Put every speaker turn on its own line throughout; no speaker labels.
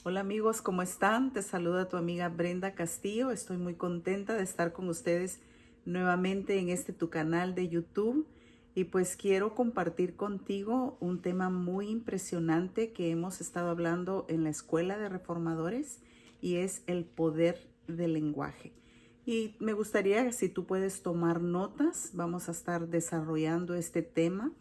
Hola amigos, ¿cómo están? Te saluda tu amiga Brenda Castillo. Estoy muy contenta de estar con ustedes nuevamente en tu canal de YouTube. Y pues quiero compartir contigo un tema muy impresionante que hemos estado hablando en la Escuela de Reformadores y es el poder del lenguaje. Y me gustaría, si tú puedes tomar notas, vamos a estar desarrollando este tema.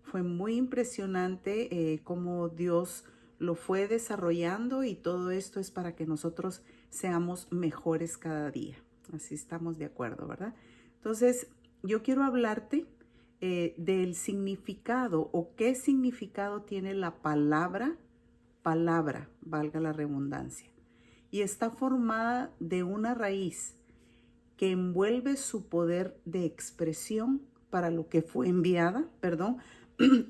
Fue muy impresionante cómo Dios lo fue desarrollando y todo esto es para que nosotros seamos mejores cada día. Así estamos de acuerdo, ¿verdad? Entonces, yo quiero hablarte del significado o qué significado tiene la palabra, valga la redundancia. Y está formada de una raíz que envuelve su poder de expresión para lo que fue enviada,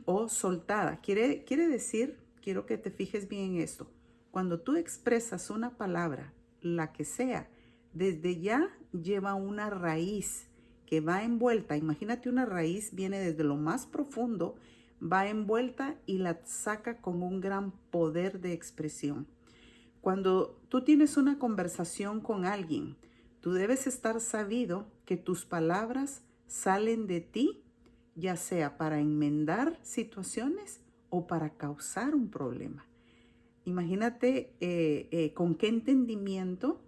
o soltada. Quiere decir, quiero que te fijes bien en esto, cuando tú expresas una palabra, la que sea, desde ya lleva una raíz que va envuelta. Imagínate, una raíz viene desde lo más profundo, va envuelta y la saca con un gran poder de expresión. Cuando tú tienes una conversación con alguien, tú debes estar sabido que tus palabras salen de ti, ya sea para enmendar situaciones o para causar un problema. Imagínate con qué entendimiento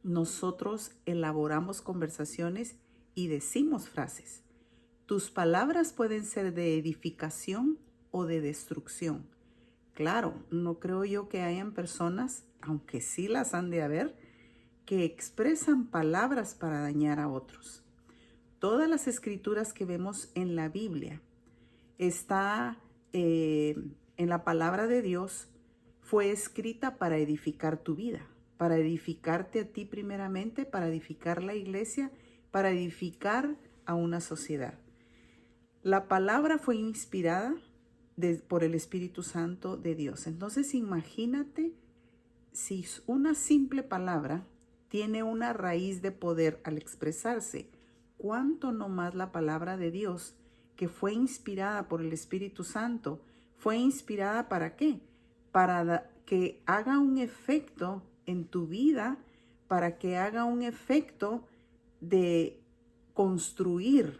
nosotros elaboramos conversaciones y decimos frases. Tus palabras pueden ser de edificación o de destrucción. Claro, no creo yo que hayan personas, aunque sí las han de haber, que expresan palabras para dañar a otros. Todas las escrituras que vemos en la Biblia está en la palabra de Dios, fue escrita para edificar tu vida, para edificarte a ti primeramente, para edificar la iglesia, para edificar a una sociedad. La palabra fue inspirada por el Espíritu Santo de Dios. Entonces imagínate si una simple palabra tiene una raíz de poder al expresarse, cuánto no más la palabra de Dios, que fue inspirada por el Espíritu Santo, fue inspirada ¿para qué? Para que haga un efecto en tu vida, para que haga un efecto de construir,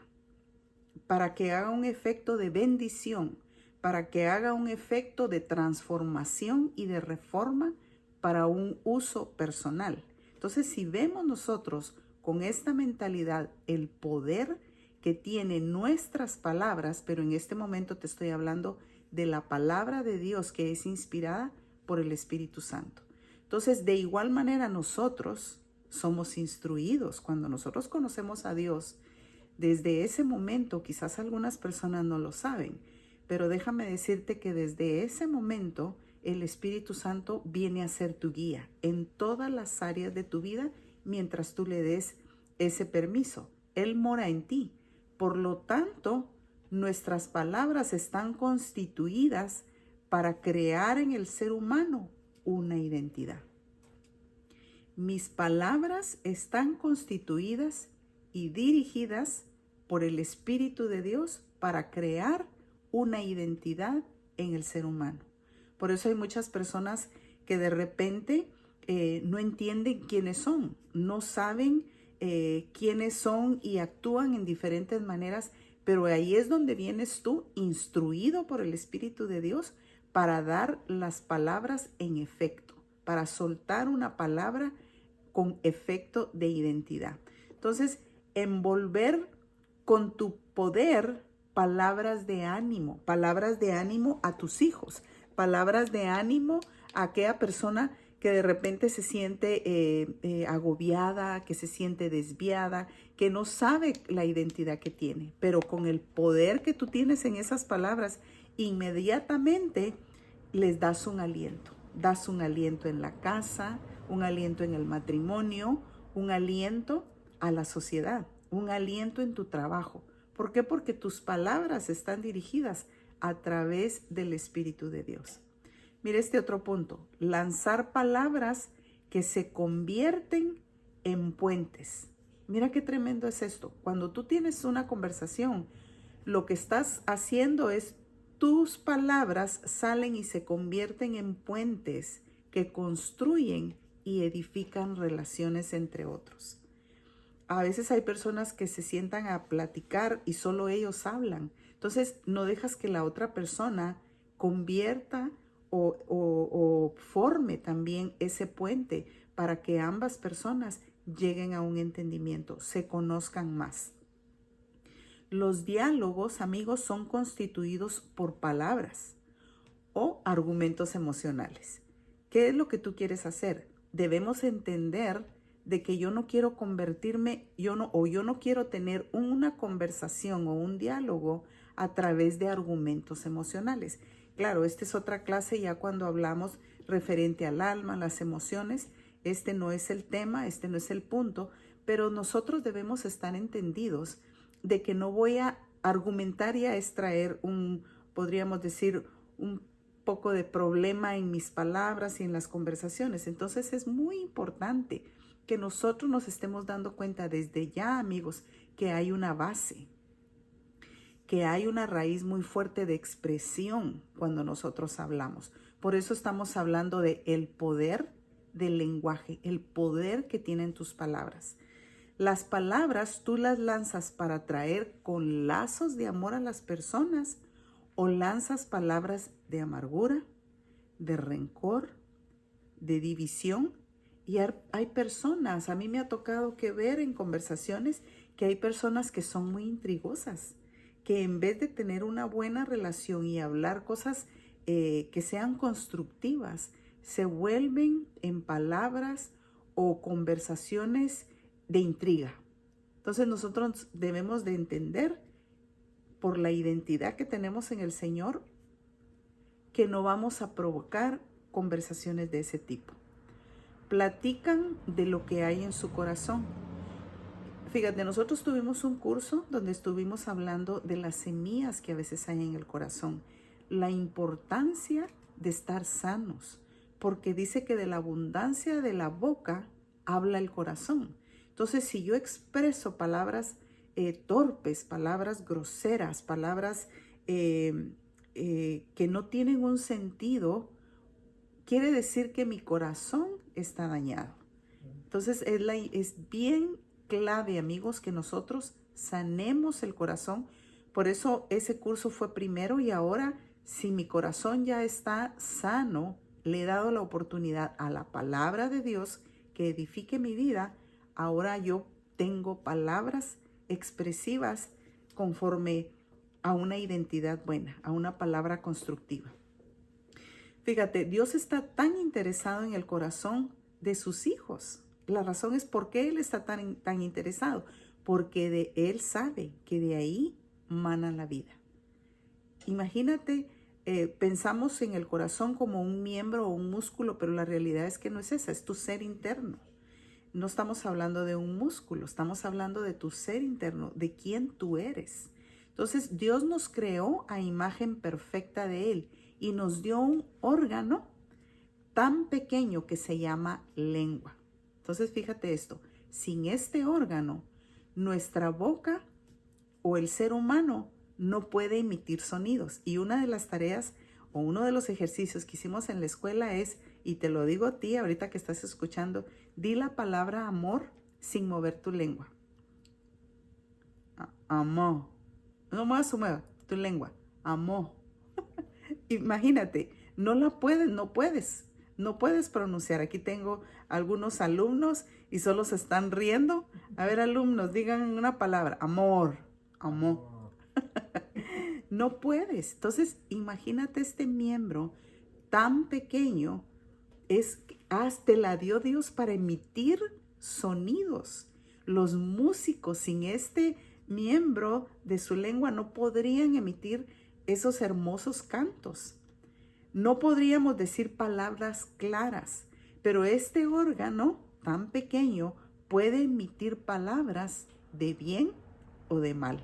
para que haga un efecto de bendición, para que haga un efecto de transformación y de reforma para un uso personal. Entonces, si vemos nosotros con esta mentalidad el poder que tienen nuestras palabras, pero en este momento te estoy hablando de la palabra de Dios que es inspirada por el Espíritu Santo. Entonces, de igual manera nosotros somos instruidos. Cuando nosotros conocemos a Dios, desde ese momento, quizás algunas personas no lo saben, pero déjame decirte que desde ese momento el Espíritu Santo viene a ser tu guía en todas las áreas de tu vida mientras tú le des ese permiso. Él mora en ti. Por lo tanto, nuestras palabras están constituidas para crear en el ser humano una identidad. Mis palabras están constituidas y dirigidas por el Espíritu de Dios para crear una identidad en el ser humano. Por eso hay muchas personas que de repente no entienden quiénes son, no saben quiénes son y actúan en diferentes maneras, pero ahí es donde vienes tú, instruido por el Espíritu de Dios, para dar las palabras en efecto, para soltar una palabra con efecto de identidad. Entonces, envolver con tu poder palabras de ánimo a tus hijos, palabras de ánimo a aquella persona que de repente se siente agobiada, que se siente desviada, que no sabe la identidad que tiene, pero con el poder que tú tienes en esas palabras, inmediatamente les das un aliento en la casa, un aliento en el matrimonio, un aliento a la sociedad, un aliento en tu trabajo. ¿Por qué? Porque tus palabras están dirigidas a través del Espíritu de Dios. Mira este otro punto, lanzar palabras que se convierten en puentes. Mira qué tremendo es esto. Cuando tú tienes una conversación, lo que estás haciendo es tus palabras salen y se convierten en puentes que construyen y edifican relaciones entre otros. A veces hay personas que se sientan a platicar y solo ellos hablan. Entonces no dejas que la otra persona convierta o forme también ese puente para que ambas personas lleguen a un entendimiento, se conozcan más. Los diálogos, amigos, son constituidos por palabras o argumentos emocionales. ¿Qué es lo que tú quieres hacer? Debemos entender de que yo no quiero convertirme, yo no quiero tener una conversación o un diálogo a través de argumentos emocionales. Claro, esta es otra clase ya cuando hablamos referente al alma, las emociones. Este no es el tema, este no es el punto, pero nosotros debemos estar entendidos de que no voy a argumentar y a extraer podríamos decir, un poco de problema en mis palabras y en las conversaciones. Entonces es muy importante que nosotros nos estemos dando cuenta desde ya, amigos, que hay una base, que hay una raíz muy fuerte de expresión cuando nosotros hablamos. Por eso estamos hablando de el poder del lenguaje, el poder que tienen tus palabras. Las palabras tú las lanzas para traer con lazos de amor a las personas o lanzas palabras de amargura, de rencor, de división. Y hay personas, a mí me ha tocado que ver en conversaciones que hay personas que son muy intrigosas, que en vez de tener una buena relación y hablar cosas que sean constructivas, se vuelven en palabras o conversaciones de intriga. Entonces nosotros debemos de entender por la identidad que tenemos en el Señor que no vamos a provocar conversaciones de ese tipo. Platican de lo que hay en su corazón. Fíjate, nosotros tuvimos un curso donde estuvimos hablando de las semillas que a veces hay en el corazón, la importancia de estar sanos, porque dice que de la abundancia de la boca habla el corazón. Entonces, si yo expreso palabras torpes, palabras groseras, palabras que no tienen un sentido, quiere decir que mi corazón está dañado. Entonces es bien clave, amigos, que nosotros sanemos el corazón. Por eso ese curso fue primero y ahora, si mi corazón ya está sano, le he dado la oportunidad a la palabra de Dios que edifique mi vida. Ahora yo tengo palabras expresivas conforme a una identidad buena, a una palabra constructiva. Fíjate, Dios está tan interesado en el corazón de sus hijos. La razón es por qué Él está tan interesado, porque Él sabe que de ahí mana la vida. Imagínate, pensamos en el corazón como un miembro o un músculo, pero la realidad es que no es esa, es tu ser interno. No estamos hablando de un músculo, estamos hablando de tu ser interno, de quién tú eres. Entonces, Dios nos creó a imagen perfecta de Él y nos dio un órgano tan pequeño que se llama lengua. Entonces, fíjate esto, sin este órgano, nuestra boca o el ser humano no puede emitir sonidos. Y una de las tareas o uno de los ejercicios que hicimos en la escuela es, y te lo digo a ti ahorita que estás escuchando, di la palabra amor sin mover tu lengua. Amor. No muevas tu lengua. Amor. Imagínate, no puedes pronunciar. Aquí tengo algunos alumnos y solo se están riendo. A ver, alumnos, digan una palabra. Amor. Amor. No puedes. Entonces, imagínate este miembro tan pequeño, te la dio Dios para emitir sonidos. Los músicos sin este miembro de su lengua no podrían emitir esos hermosos cantos. No podríamos decir palabras claras, pero este órgano tan pequeño puede emitir palabras de bien o de mal.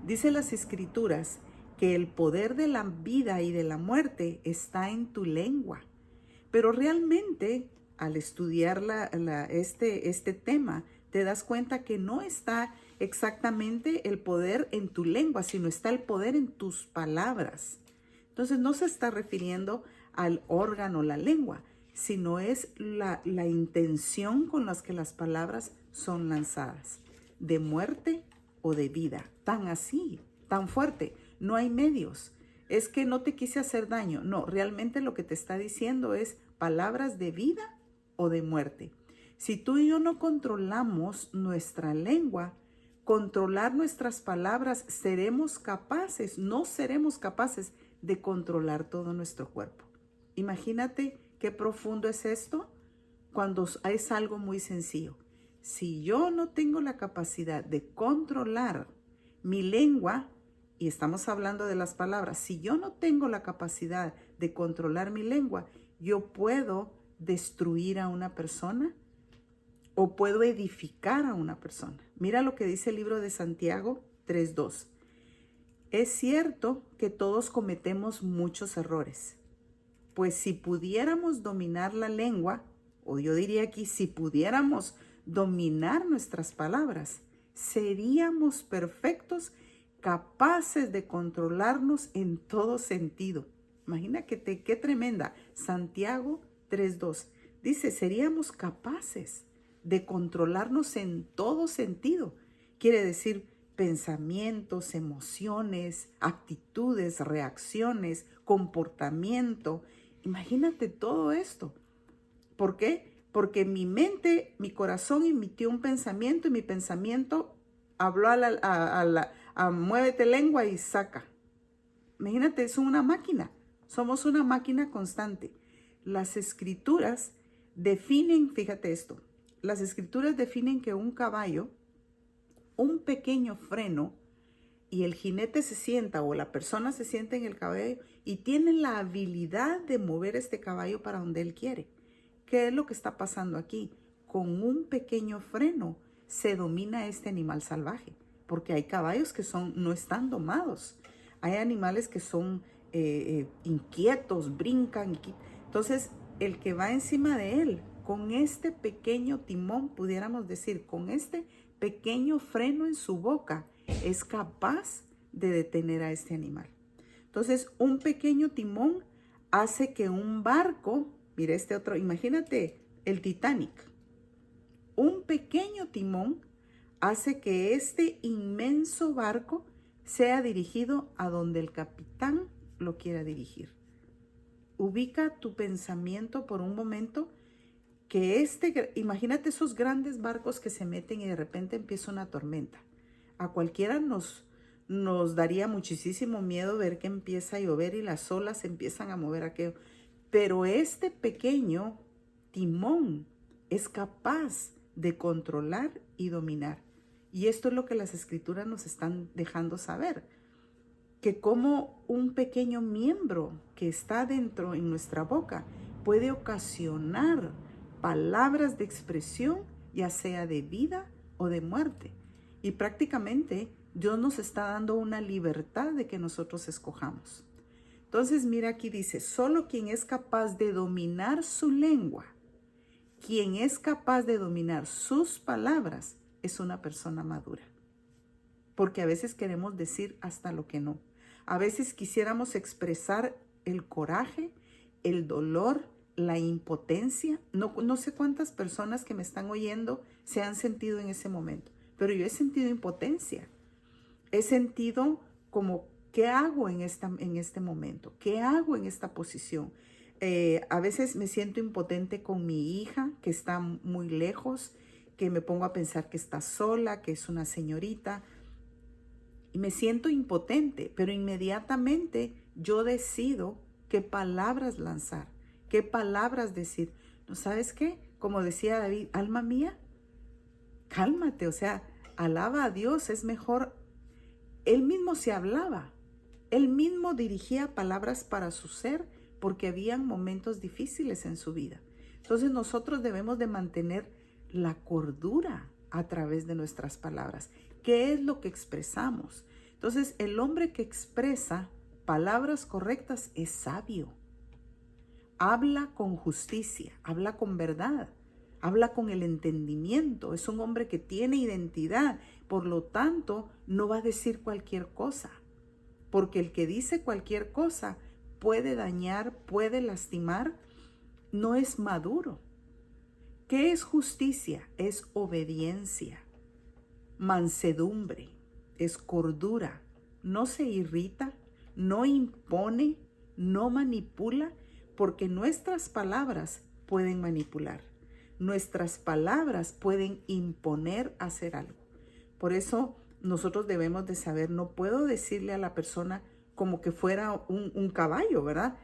Dice las Escrituras que el poder de la vida y de la muerte está en tu lengua. Pero realmente, al estudiar este tema, te das cuenta que no está exactamente el poder en tu lengua, sino está el poder en tus palabras. Entonces, no se está refiriendo al órgano, la lengua, sino es la intención con las que las palabras son lanzadas, de muerte o de vida. Tan así, tan fuerte, no hay medios. Es que no te quise hacer daño. No, realmente lo que te está diciendo es palabras de vida o de muerte. Si tú y yo no controlamos nuestra lengua, controlar nuestras palabras, no seremos capaces de controlar todo nuestro cuerpo. Imagínate qué profundo es esto cuando es algo muy sencillo. Si yo no tengo la capacidad de controlar mi lengua, y estamos hablando de las palabras, si yo no tengo la capacidad de controlar mi lengua, yo puedo destruir a una persona o puedo edificar a una persona. Mira lo que dice el libro de Santiago 3:2. Es cierto que todos cometemos muchos errores, pues si pudiéramos dominar la lengua, o yo diría aquí, si pudiéramos dominar nuestras palabras, seríamos perfectos, capaces de controlarnos en todo sentido. Imagínate qué tremenda. Santiago 3:2 dice, seríamos capaces de controlarnos en todo sentido. Quiere decir pensamientos, emociones, actitudes, reacciones, comportamiento. Imagínate todo esto. ¿Por qué? Porque mi mente, mi corazón emitió un pensamiento y mi pensamiento habló a muévete lengua y saca. Imagínate, es una máquina. Somos una máquina constante. Las escrituras definen, fíjate esto, las escrituras definen que un caballo, un pequeño freno, y el jinete se sienta o la persona se sienta en el caballo y tiene la habilidad de mover este caballo para donde él quiere. ¿Qué es lo que está pasando aquí? Con un pequeño freno se domina este animal salvaje, porque hay caballos que no están domados. Hay animales que son inquietos, brincan. Entonces, el que va encima de él, con este pequeño timón, pudiéramos decir, con este pequeño freno en su boca, es capaz de detener a este animal. Entonces, un pequeño timón hace que un barco, mira este otro, imagínate el Titanic. Un pequeño timón hace que este inmenso barco sea dirigido a donde el capitán lo quiera dirigir. Ubica tu pensamiento por un momento que imagínate esos grandes barcos que se meten y de repente empieza una tormenta. A cualquiera nos daría muchísimo miedo ver que empieza a llover y las olas empiezan a mover aquello. Pero este pequeño timón es capaz de controlar y dominar. Y esto es lo que las escrituras nos están dejando saber, que como un pequeño miembro que está dentro en nuestra boca puede ocasionar palabras de expresión, ya sea de vida o de muerte. Y prácticamente Dios nos está dando una libertad de que nosotros escojamos. Entonces mira aquí dice, solo quien es capaz de dominar su lengua, quien es capaz de dominar sus palabras, es una persona madura. Porque a veces queremos decir hasta lo que no. A veces quisiéramos expresar el coraje, el dolor, la impotencia. No sé cuántas personas que me están oyendo se han sentido en ese momento, pero yo he sentido impotencia. He sentido como, ¿qué hago en este momento? ¿Qué hago en esta posición? A veces me siento impotente con mi hija que está muy lejos, que me pongo a pensar que está sola, que es una señorita. Y me siento impotente, pero inmediatamente yo decido qué palabras lanzar, qué palabras decir. ¿No sabes qué? Como decía David, alma mía, cálmate, o sea, alaba a Dios, es mejor. Él mismo se hablaba, él mismo dirigía palabras para su ser porque habían momentos difíciles en su vida. Entonces nosotros debemos de mantener la cordura a través de nuestras palabras. ¿Qué es lo que expresamos? Entonces, el hombre que expresa palabras correctas es sabio. Habla con justicia, habla con verdad, habla con el entendimiento. Es un hombre que tiene identidad, por lo tanto, no va a decir cualquier cosa. Porque el que dice cualquier cosa puede dañar, puede lastimar, no es maduro. ¿Qué es justicia? Es obediencia, mansedumbre, es cordura, no se irrita, no impone, no manipula, porque nuestras palabras pueden manipular. Nuestras palabras pueden imponer hacer algo. Por eso nosotros debemos de saber, no puedo decirle a la persona como que fuera un caballo, ¿verdad?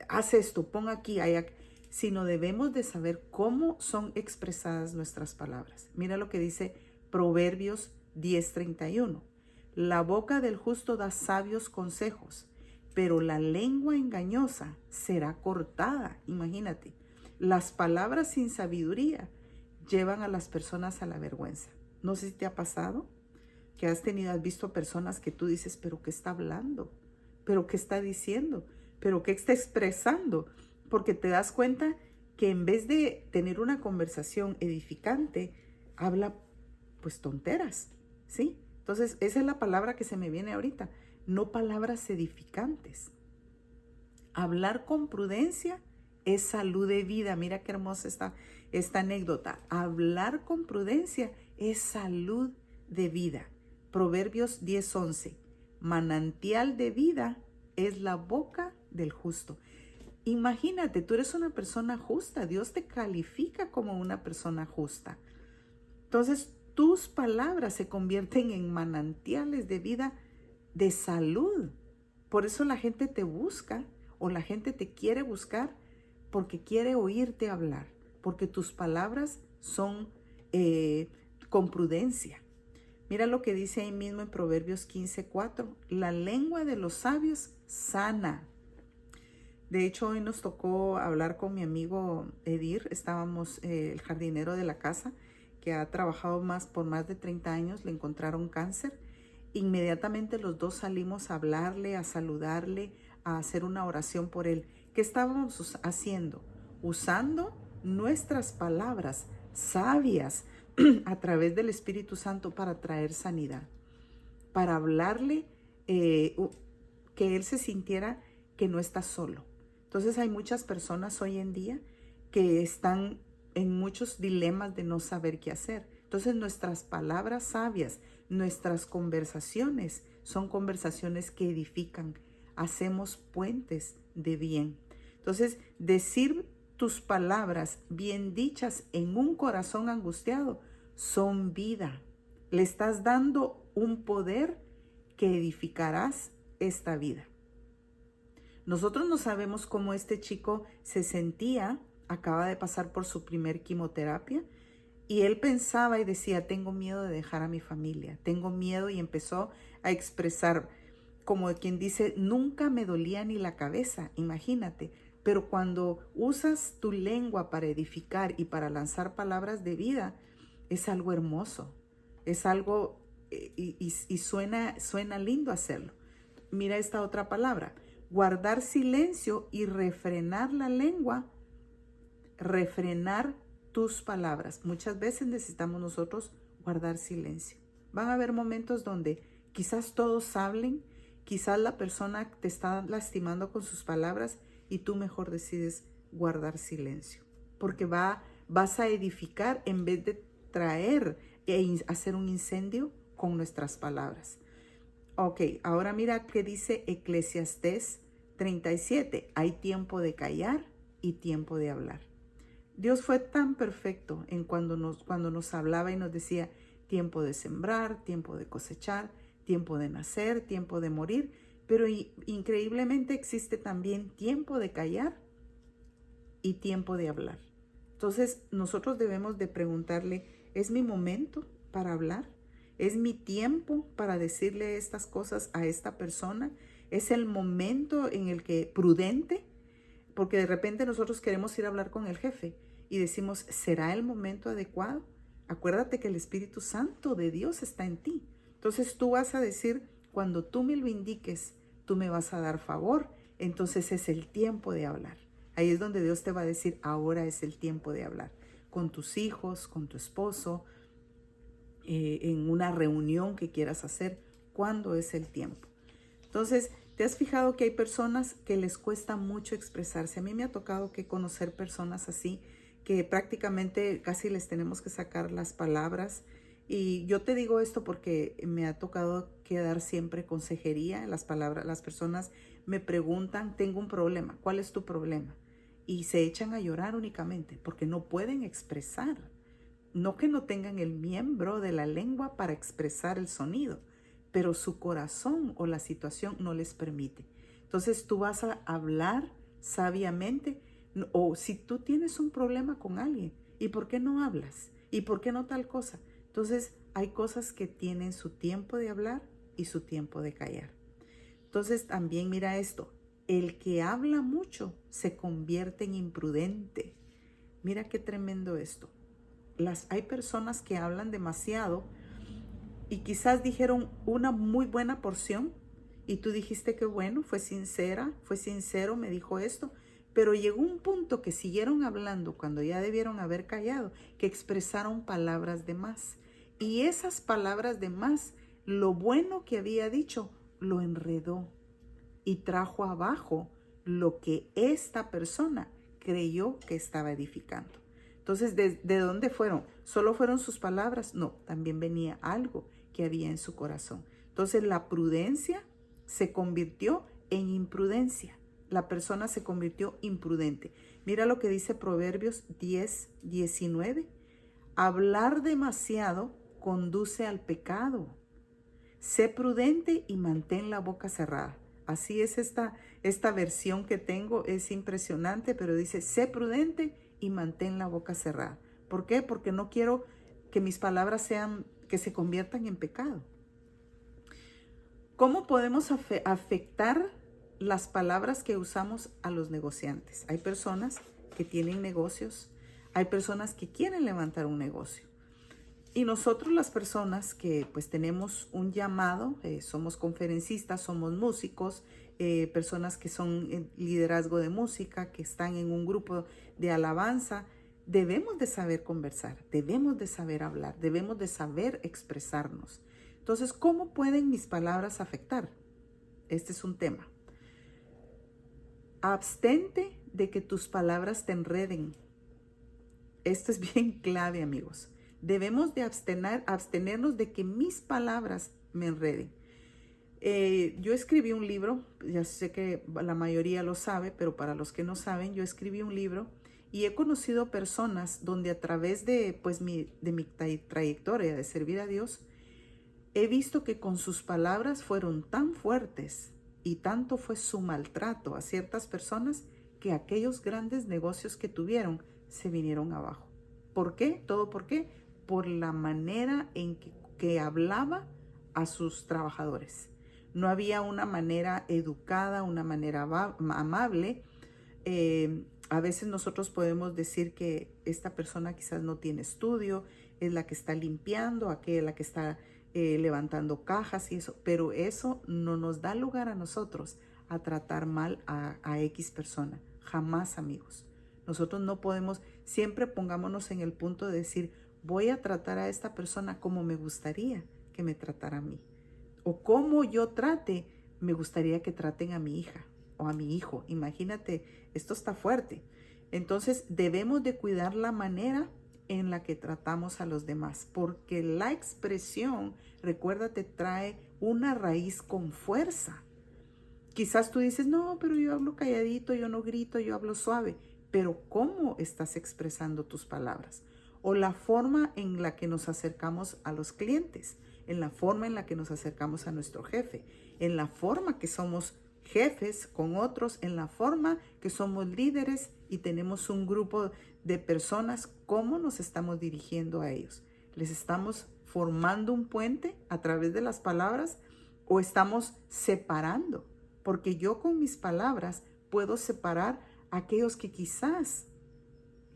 Haz esto, pon aquí, allá, sino debemos de saber cómo son expresadas nuestras palabras. Mira lo que dice Proverbios 10:31. La boca del justo da sabios consejos, pero la lengua engañosa será cortada. Imagínate, las palabras sin sabiduría llevan a las personas a la vergüenza. No sé si te ha pasado que has visto personas que tú dices, pero ¿qué está hablando? ¿Pero qué está diciendo? ¿Pero qué está expresando? Porque te das cuenta que en vez de tener una conversación edificante, habla pues tonteras, ¿sí? Entonces, esa es la palabra que se me viene ahorita, no palabras edificantes. Hablar con prudencia es salud de vida. Mira qué hermosa esta anécdota. Hablar con prudencia es salud de vida. Proverbios 10:11. Manantial de vida es la boca del justo. Imagínate, tú eres una persona justa. Dios te califica como una persona justa. Entonces, tus palabras se convierten en manantiales de vida, de salud. Por eso la gente te busca o la gente te quiere buscar porque quiere oírte hablar, porque tus palabras son con prudencia. Mira lo que dice ahí mismo en Proverbios 15:4. La lengua de los sabios sana. De hecho, hoy nos tocó hablar con mi amigo Edir. Estábamos, el jardinero de la casa, que ha trabajado por más de 30 años, le encontraron cáncer. Inmediatamente los dos salimos a hablarle, a saludarle, a hacer una oración por él. ¿Qué estábamos haciendo? Usando nuestras palabras sabias a través del Espíritu Santo para traer sanidad, para hablarle, que él se sintiera que no está solo. Entonces hay muchas personas hoy en día que están en muchos dilemas de no saber qué hacer. Entonces nuestras palabras sabias, nuestras conversaciones son conversaciones que edifican. Hacemos puentes de bien. Entonces, decir tus palabras bien dichas en un corazón angustiado son vida. Le estás dando un poder que edificarás esta vida. Nosotros no sabemos cómo este chico se sentía, acaba de pasar por su primer quimioterapia y él pensaba y decía, tengo miedo de dejar a mi familia, tengo miedo, y empezó a expresar como quien dice, nunca me dolía ni la cabeza, imagínate. Pero cuando usas tu lengua para edificar y para lanzar palabras de vida, es algo hermoso, es algo y suena lindo hacerlo. Mira esta otra palabra, guardar silencio y refrenar la lengua, refrenar tus palabras. Muchas veces necesitamos nosotros guardar silencio. Van a haber momentos donde quizás todos hablen, quizás la persona te está lastimando con sus palabras y tú mejor decides guardar silencio, porque vas a edificar en vez de traer e hacer un incendio con nuestras palabras. Ok, ahora mira qué dice Eclesiastés 37. Hay tiempo de callar y tiempo de hablar. Dios fue tan perfecto en cuando nos hablaba y nos decía tiempo de sembrar, tiempo de cosechar, tiempo de nacer, tiempo de morir, pero increíblemente existe también tiempo de callar y tiempo de hablar. Entonces nosotros debemos de preguntarle, ¿es mi momento para hablar? ¿Es mi tiempo para decirle estas cosas a esta persona? ¿Es el momento en el que prudente? Porque de repente nosotros queremos ir a hablar con el jefe y decimos, ¿será el momento adecuado? Acuérdate que el Espíritu Santo de Dios está en ti. Entonces tú vas a decir, cuando tú me lo indiques, tú me vas a dar favor. Entonces es el tiempo de hablar. Ahí es donde Dios te va a decir, ahora es el tiempo de hablar. Con tus hijos, con tu esposo, en una reunión que quieras hacer, ¿cuándo es el tiempo? Entonces, ¿Te has fijado que hay personas que les cuesta mucho expresarse? A mí me ha tocado que conocer personas así, que prácticamente casi les tenemos que sacar las palabras. Y yo te digo esto porque me ha tocado dar siempre consejería. Las personas me preguntan, tengo un problema, ¿cuál es tu problema? Y se echan a llorar únicamente porque no pueden expresar. No que no tengan el miembro de la lengua para expresar el sonido, pero su corazón o la situación no les permite. Entonces tú vas a hablar sabiamente, o si tú tienes un problema con alguien, ¿y por qué no hablas? ¿Y por qué no tal cosa? Entonces hay cosas que tienen su tiempo de hablar y su tiempo de callar. Entonces también mira esto, el que habla mucho se convierte en imprudente. Mira qué tremendo esto. Hay personas que hablan demasiado y quizás dijeron una muy buena porción y tú dijiste que bueno, fue sincero, me dijo esto, pero llegó un punto que siguieron hablando cuando ya debieron haber callado, que expresaron palabras de más. Y esas palabras de más, lo bueno que había dicho, lo enredó y trajo abajo lo que esta persona creyó que estaba edificando. Entonces, ¿de dónde fueron? ¿Solo fueron sus palabras? No, también venía algo que había en su corazón. Entonces, la prudencia se convirtió en imprudencia. La persona se convirtió imprudente. Mira lo que dice Proverbios 10:19. Hablar demasiado conduce al pecado. Sé prudente y mantén la boca cerrada. Así es esta versión que tengo, es impresionante, pero dice, sé prudente y mantén la boca cerrada. ¿Por qué? Porque no quiero que mis palabras que se conviertan en pecado. ¿Cómo podemos afectar las palabras que usamos a los negociantes? Hay personas que tienen negocios, hay personas que quieren levantar un negocio. Y nosotros las personas que pues tenemos un llamado, somos conferencistas, somos músicos, personas que son en liderazgo de música, que están en un grupo de alabanza, debemos de saber conversar, debemos de saber hablar, debemos de saber expresarnos. Entonces, ¿cómo pueden mis palabras afectar? Este es un tema. Abstente de que tus palabras te enreden. Esto es bien clave, amigos. Debemos de abstenernos de que mis palabras me enreden. Yo escribí un libro, ya sé que la mayoría lo sabe, pero para los que no saben, yo escribí un libro y he conocido personas donde a través de mi trayectoria de servir a Dios, he visto que con sus palabras fueron tan fuertes y tanto fue su maltrato a ciertas personas que aquellos grandes negocios que tuvieron se vinieron abajo. ¿Por qué? ¿Todo por qué? Por la manera en que hablaba a sus trabajadores. No había una manera educada, una manera amable. A veces nosotros podemos decir que esta persona quizás no tiene estudio, es la que está limpiando, aquella la que está levantando cajas y eso, pero eso no nos da lugar a nosotros a tratar mal a X persona. Jamás, amigos. Nosotros no podemos, siempre pongámonos en el punto de decir, voy a tratar a esta persona como me gustaría que me tratara a mí. O como yo trate, me gustaría que traten a mi hija o a mi hijo. Imagínate, esto está fuerte. Entonces debemos de cuidar la manera en la que tratamos a los demás, porque la expresión, recuérdate, trae una raíz con fuerza. Quizás tú dices, no, pero yo hablo calladito, yo no grito, yo hablo suave, pero ¿cómo estás expresando tus palabras? O la forma en la que nos acercamos a los clientes, en la forma en la que nos acercamos a nuestro jefe, en la forma que somos jefes con otros, en la forma que somos líderes y tenemos un grupo de personas, ¿cómo nos estamos dirigiendo a ellos? ¿Les estamos formando un puente a través de las palabras o estamos separando? Porque yo con mis palabras puedo separar a aquellos que quizás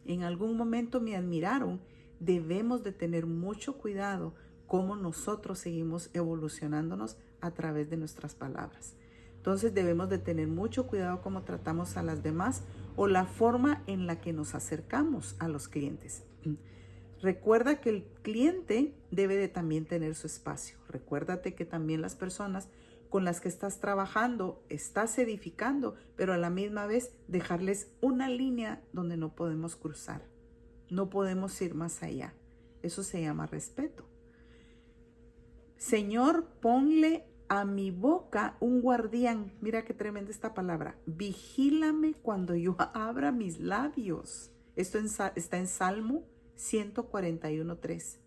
en algún momento me admiraron. Debemos de tener mucho cuidado cómo nosotros seguimos evolucionándonos a través de nuestras palabras. Entonces debemos de tener mucho cuidado cómo tratamos a las demás o la forma en la que nos acercamos a los clientes. Recuerda que el cliente debe de también tener su espacio. Recuérdate que también las personas con las que estás trabajando, estás edificando, pero a la misma vez dejarles una línea donde no podemos cruzar. No podemos ir más allá. Eso se llama respeto. Señor, ponle a mi boca un guardián. Mira qué tremenda esta palabra. Vigílame cuando yo abra mis labios. Esto está en Salmo 141:3.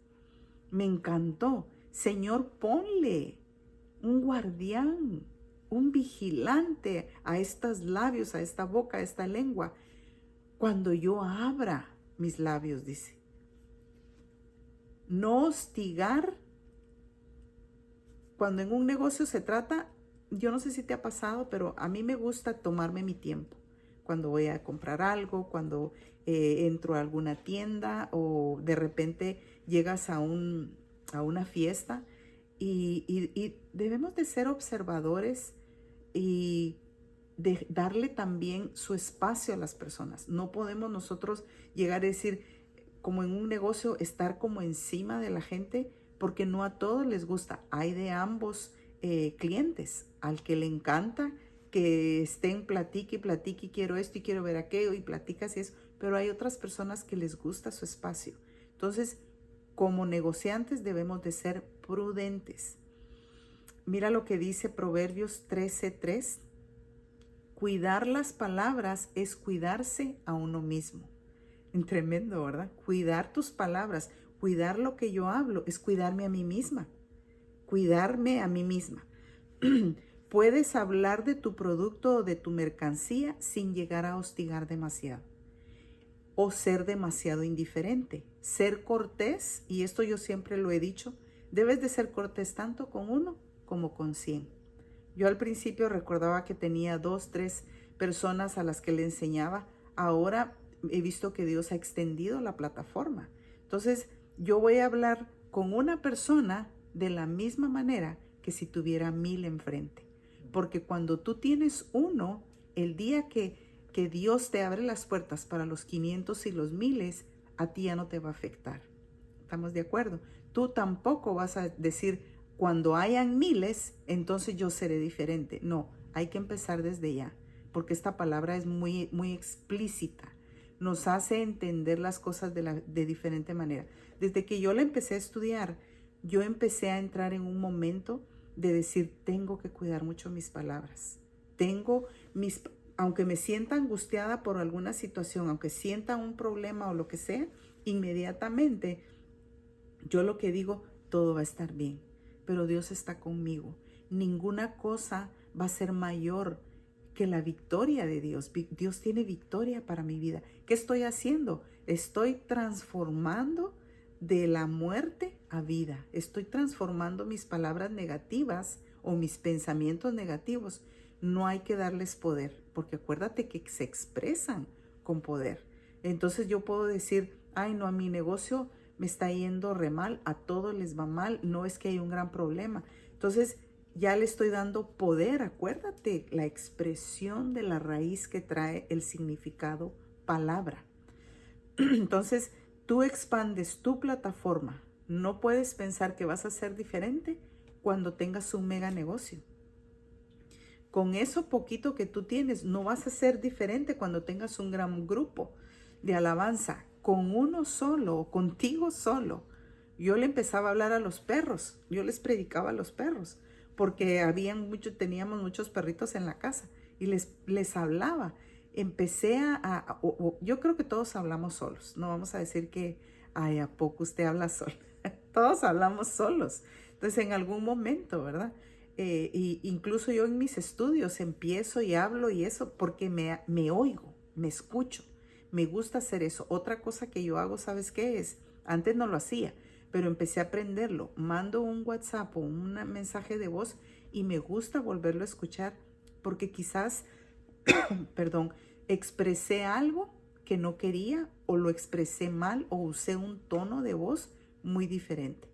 Me encantó. Señor, ponle un guardián, un vigilante a estos labios, a esta boca, a esta lengua, cuando yo abra mis labios, dice. No hostigar. Cuando en un negocio se trata, yo no sé si te ha pasado, pero a mí me gusta tomarme mi tiempo. Cuando voy a comprar algo, cuando entro a alguna tienda o de repente llegas a una fiesta y debemos de ser observadores y de darle también su espacio a las personas. No podemos nosotros llegar a decir, como en un negocio, estar como encima de la gente, porque no a todos les gusta. Hay de ambos clientes, al que le encanta que estén platique y platique y quiero esto y quiero ver aquello y platicas y eso, pero hay otras personas que les gusta su espacio. Entonces, como negociantes debemos de ser prudentes. Mira lo que dice Proverbios 13:3. Cuidar las palabras es cuidarse a uno mismo. Tremendo, ¿verdad? Cuidar tus palabras, cuidar lo que yo hablo, es cuidarme a mí misma. Cuidarme a mí misma. Puedes hablar de tu producto o de tu mercancía sin llegar a hostigar demasiado o ser demasiado indiferente. Ser cortés, y esto yo siempre lo he dicho, debes de ser cortés tanto con uno como con 100. Yo al principio recordaba que tenía 2, 3 personas a las que le enseñaba. Ahora he visto que Dios ha extendido la plataforma. Entonces, yo voy a hablar con una persona de la misma manera que si tuviera 1000 enfrente. Porque cuando tú tienes uno, el día que Dios te abre las puertas para los 500 y los 1000, a ti ya no te va a afectar. ¿Estamos de acuerdo? Tú tampoco vas a decir, cuando hayan 1000, entonces yo seré diferente. No, hay que empezar desde ya, porque esta palabra es muy, muy explícita. Nos hace entender las cosas de diferente manera. Desde que yo la empecé a estudiar, yo empecé a entrar en un momento de decir, tengo que cuidar mucho mis palabras. Aunque me sienta angustiada por alguna situación, aunque sienta un problema o lo que sea, inmediatamente yo lo que digo, todo va a estar bien. Pero Dios está conmigo. Ninguna cosa va a ser mayor que la victoria de Dios. Dios tiene victoria para mi vida. ¿Qué estoy haciendo? Estoy transformando de la muerte a vida. Estoy transformando mis palabras negativas o mis pensamientos negativos. No hay que darles poder, porque acuérdate que se expresan con poder. Entonces yo puedo decir, ay no, a mi negocio me está yendo re mal, a todos les va mal, no es que hay un gran problema. Entonces ya le estoy dando poder, acuérdate, la expresión de la raíz que trae el significado palabra. Entonces tú expandes tu plataforma. No puedes pensar que vas a ser diferente cuando tengas un mega negocio. Con eso poquito que tú tienes, no vas a ser diferente cuando tengas un gran grupo de alabanza. Con uno solo, contigo solo. Yo le empezaba a hablar a los perros, yo les predicaba a los perros, porque teníamos muchos perritos en la casa y les hablaba. Empecé yo creo que todos hablamos solos, no vamos a decir que, ay, ¿a poco usted habla solo? Todos hablamos solos. Entonces, en algún momento, ¿verdad? Y incluso yo en mis estudios empiezo y hablo y eso porque me oigo, me escucho. Me gusta hacer eso. Otra cosa que yo hago, ¿sabes qué es? Antes no lo hacía, pero empecé a aprenderlo. Mando un WhatsApp o un mensaje de voz y me gusta volverlo a escuchar porque quizás, perdón, expresé algo que no quería o lo expresé mal o usé un tono de voz muy diferente.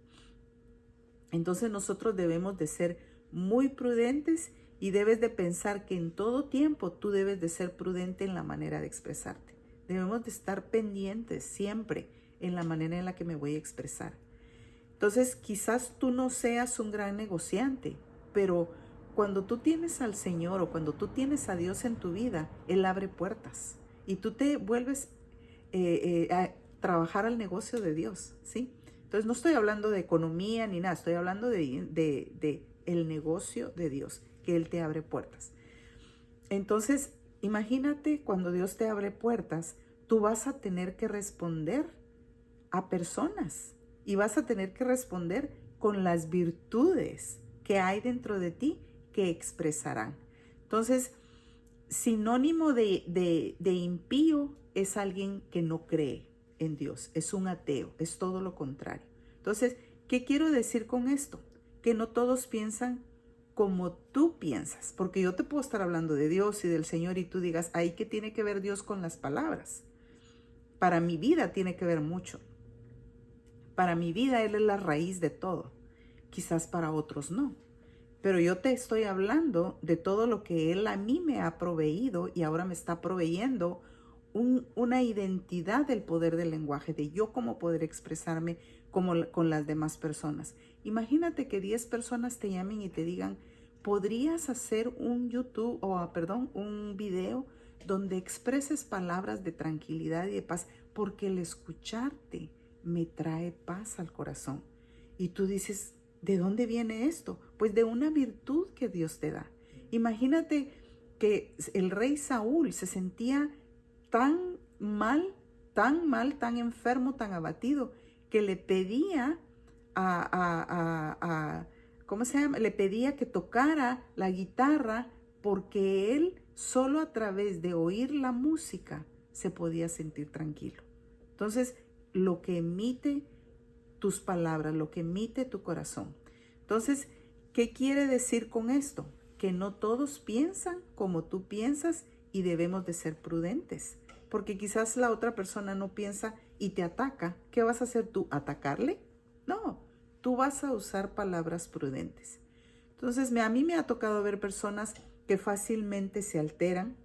Entonces nosotros debemos de ser muy prudentes y debes de pensar que en todo tiempo tú debes de ser prudente en la manera de expresarte. Debemos de estar pendientes siempre en la manera en la que me voy a expresar. Entonces, quizás tú no seas un gran negociante, pero cuando tú tienes al Señor o cuando tú tienes a Dios en tu vida, Él abre puertas y tú te vuelves a trabajar al negocio de Dios, ¿sí? Entonces no estoy hablando de economía ni nada, estoy hablando de el negocio de Dios, que Él te abre puertas. Entonces, imagínate cuando Dios te abre puertas, tú vas a tener que responder a personas y vas a tener que responder con las virtudes que hay dentro de ti que expresarán. Entonces, sinónimo de impío es alguien que no cree en Dios, es un ateo, es todo lo contrario. Entonces, ¿qué quiero decir con esto? Que no todos piensan como tú piensas, porque yo te puedo estar hablando de Dios y del Señor y tú digas, ¿ahí qué tiene que ver Dios con las palabras? Para mi vida tiene que ver mucho. Para mi vida Él es la raíz de todo. Quizás para otros no. Pero yo te estoy hablando de todo lo que Él a mí me ha proveído y ahora me está proveyendo una identidad del poder del lenguaje, de yo cómo poder expresarme con las demás personas. Imagínate que 10 personas te llamen y te digan, ¿podrías hacer un YouTube un video donde expreses palabras de tranquilidad y de paz? Porque el escucharte me trae paz al corazón. Y tú dices, ¿de dónde viene esto? Pues de una virtud que Dios te da. Imagínate que el rey Saúl se sentía tan mal, tan enfermo, tan abatido, que le pedía ¿cómo se llama? Le pedía que tocara la guitarra porque él solo a través de oír la música se podía sentir tranquilo. Entonces, lo que emite tus palabras, lo que emite tu corazón. Entonces, ¿qué quiere decir con esto? Que no todos piensan como tú piensas y debemos de ser prudentes. Porque quizás la otra persona no piensa y te ataca. ¿Qué vas a hacer tú? ¿Atacarle? No, tú vas a usar palabras prudentes. Entonces, a mí me ha tocado ver personas que fácilmente se alteran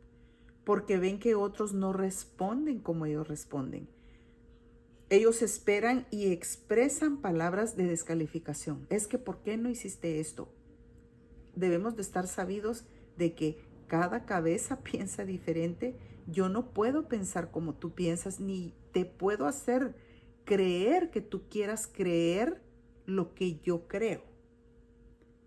porque ven que otros no responden como ellos responden. Ellos esperan y expresan palabras de descalificación. Es que, ¿por qué no hiciste esto? Debemos de estar sabidos de que cada cabeza piensa diferente. Yo no puedo pensar como tú piensas, ni te puedo hacer creer que tú quieras creer lo que yo creo.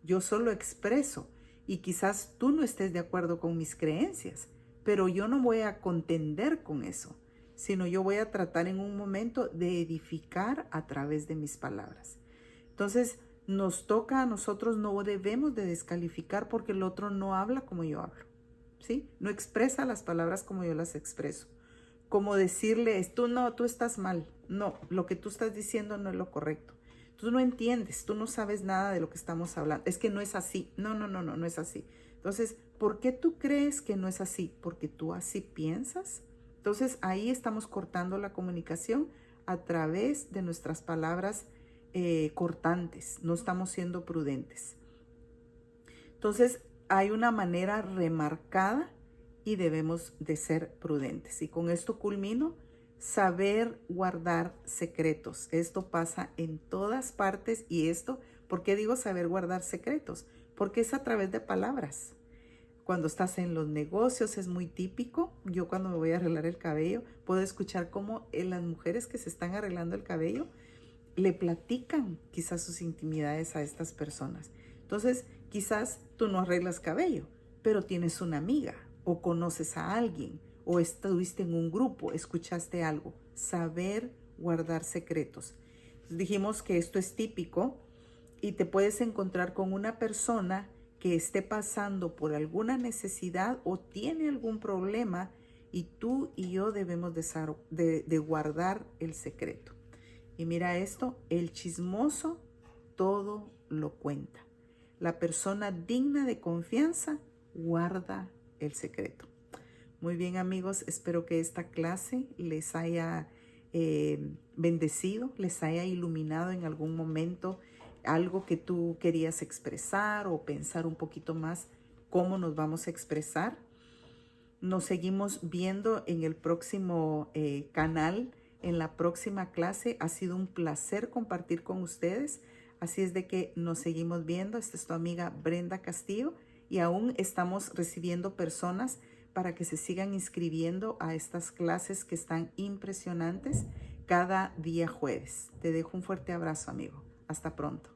Yo solo expreso y quizás tú no estés de acuerdo con mis creencias, pero yo no voy a contender con eso, sino yo voy a tratar en un momento de edificar a través de mis palabras. Entonces, nos toca a nosotros, no debemos de descalificar porque el otro no habla como yo hablo, ¿sí? No expresa las palabras como yo las expreso. Como decirle, tú estás mal. No, lo que tú estás diciendo no es lo correcto. Tú no entiendes, tú no sabes nada de lo que estamos hablando. Es que no es así. No es así. Entonces, ¿por qué tú crees que no es así? Porque tú así piensas. Entonces, ahí estamos cortando la comunicación a través de nuestras palabras cortantes. No estamos siendo prudentes. Entonces, hay una manera remarcada y debemos de ser prudentes. Y con esto culmino. Saber guardar secretos. Esto pasa en todas partes. Y esto, ¿por qué digo saber guardar secretos? Porque es a través de palabras. Cuando estás en los negocios es muy típico. Yo cuando me voy a arreglar el cabello puedo escuchar cómo las mujeres que se están arreglando el cabello le platican quizás sus intimidades a estas personas. Entonces, quizás tú no arreglas cabello, pero tienes una amiga o conoces a alguien o estuviste en un grupo, escuchaste algo. Saber guardar secretos. Dijimos que esto es típico y te puedes encontrar con una persona que esté pasando por alguna necesidad o tiene algún problema y tú y yo debemos de guardar el secreto. Y mira esto, el chismoso todo lo cuenta. La persona digna de confianza guarda el secreto. Muy bien, amigos, espero que esta clase les haya bendecido, les haya iluminado en algún momento algo que tú querías expresar o pensar un poquito más cómo nos vamos a expresar. Nos seguimos viendo en el próximo canal, en la próxima clase. Ha sido un placer compartir con ustedes. Así es de que nos seguimos viendo. Esta es tu amiga Brenda Castillo y aún estamos recibiendo personas para que se sigan inscribiendo a estas clases que están impresionantes cada día jueves. Te dejo un fuerte abrazo, amigo. Hasta pronto.